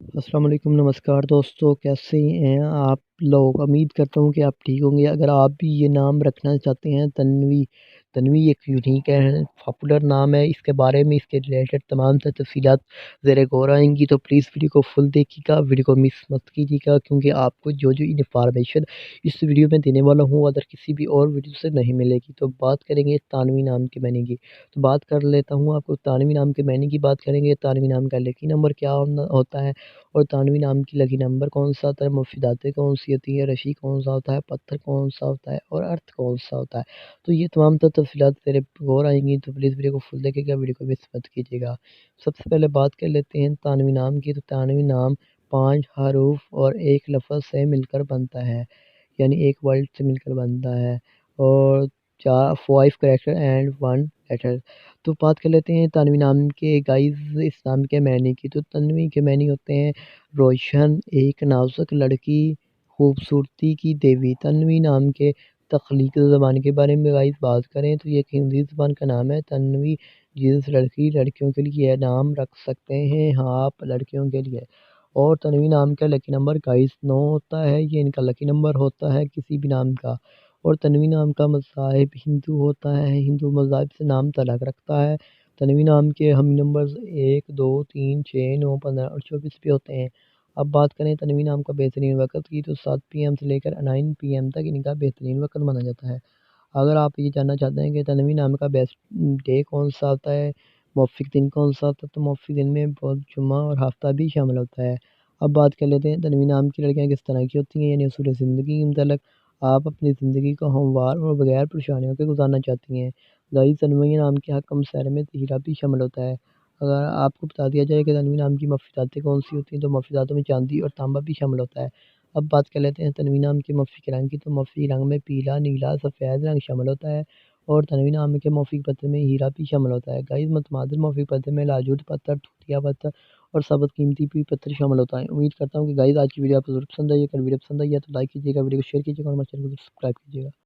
अस्सलाम वालेकुम, नमस्कार दोस्तों, कैसे हैं आप लोग? उम्मीद करता हूँ कि आप ठीक होंगे। अगर आप भी ये नाम रखना चाहते हैं तन्वी, तन्वी एक यूनिक है, पॉपुलर नाम है। इसके बारे में इसके रिलेटेड तमाम तर तफ़सीलात ज़ेर गौर आएँगी, तो प्लीज़ वीडियो को फुल देखिएगा, वीडियो को मिस मत कीजिएगा, क्योंकि आपको जो इन्फॉर्मेशन इस वीडियो में देने वाला हूँ अदर किसी भी और वीडियो से नहीं मिलेगी। तो बात करेंगे तानवी नाम के मायने की। तो बात कर लेता हूँ, आपको तानवी नाम के मायने की बात करेंगे। तानवी नाम का लकी नंबर क्या होता है और तानवी नाम की लकी नंबर कौन-सा होता है, मुफ़ीदातें कौन-सी होती हैं, रशी कौन-सा होता है, पत्थर कौन-सा होता है और अर्थ कौन-सा होता है। तो ये तमाम तर तफ़सीलात मेरे गौर आएँगी, तो प्लीज़ वीडियो को फुल देखिएगा, वीडियो को मिस मत कीजिएगा। सबसे पहले बात कर लेते हैं तानवी नाम की। तो तानवी नाम 5 हरूफ और 1 लफ़्ज़ से मिलकर बनता है, यानी एक वर्ड से मिलकर बनता है और 5 कैरेक्टर एंड 1 लेटर। तो बात कर लेते हैं तन्वी नाम के गाइज़ इस नाम के मायने की। तो तन्वी के मायने होते हैं रोशन, एक नाज़ुक लड़की, खूबसूरती की देवी। तन्वी नाम के तख्लीकी ज़बान के बारे में गाइज़ बात करें तो ये एक हिंदी ज़बान का नाम है। तन्वी जिस लड़कियों के लिए यह नाम रख सकते हैं, हाँ, आप लड़कियों के लिए। और तन्वी नाम का लकी नंबर गाइज़ 9 होता है, ये इनका लकी नंबर होता है किसी भी नाम का। और तन्वी नाम का मज़हब हिंदू होता है, हिंदू मज़हब से नाम तलक रखता है। तन्वी नाम के हम नंबर्स 1, 2, 3, 6, 9, 15 और 24 भी होते हैं। अब बात करें तन्वी नाम का बेहतरीन वक़्त की, तो 7 पीएम से लेकर 9 पीएम तक इनका बेहतरीन वक़्त माना जाता है। अगर आप ये जानना चाहते हैं कि तन्वी नाम का बेस्ट डे कौन-सा होता है, मौफ़िक दिन कौन-सा होता है, तो मौफ़िक दिन में बहुत जुम्मा और हफ़्ता भी शामिल होता है। अब बात कर लेते हैं तन्वी नाम की लड़कियाँ किस तरह की होती हैं, यानी उसूल ज़िंदगी के मुतालिक आप अपनी ज़िंदगी को हमवार और बगैर परेशानियों के गुज़ारना चाहती हैं। गाइस तन्वी नाम के हक़ सैर में हीरा भी शामिल होता है। अगर आपको बता दिया जाए कि तन्वी नाम की मफ़ीदातें कौन-सी होती हैं, तो मफ़ीदातों में चाँदी और तांबा भी शामिल होता है। अब बात कर लेते हैं तन्वी नाम के मौफ़िक रंग की। तो मौफ़िक रंग में पीला, नीला, सफ़ेद रंग शामिल होता है और तन्वी नाम के मौफ़िक पत्थर में हीरा भी शामिल होता है। गाइस मुतमादिल मौफ़िक पत्थर में लाजूद पत्थर, तूतिया पत्थर और सबसे कीमती भी पत्थर शामिल होता है। उम्मीद करता हूँ कि गाइस आज की वीडियो आपको ज़रूर पसंद आई है। अगर वीडियो पसंद आई है तो लाइक कीजिएगा, वीडियो को शेयर कीजिएगा और हमारे चैनल को सब्सक्राइब कीजिएगा।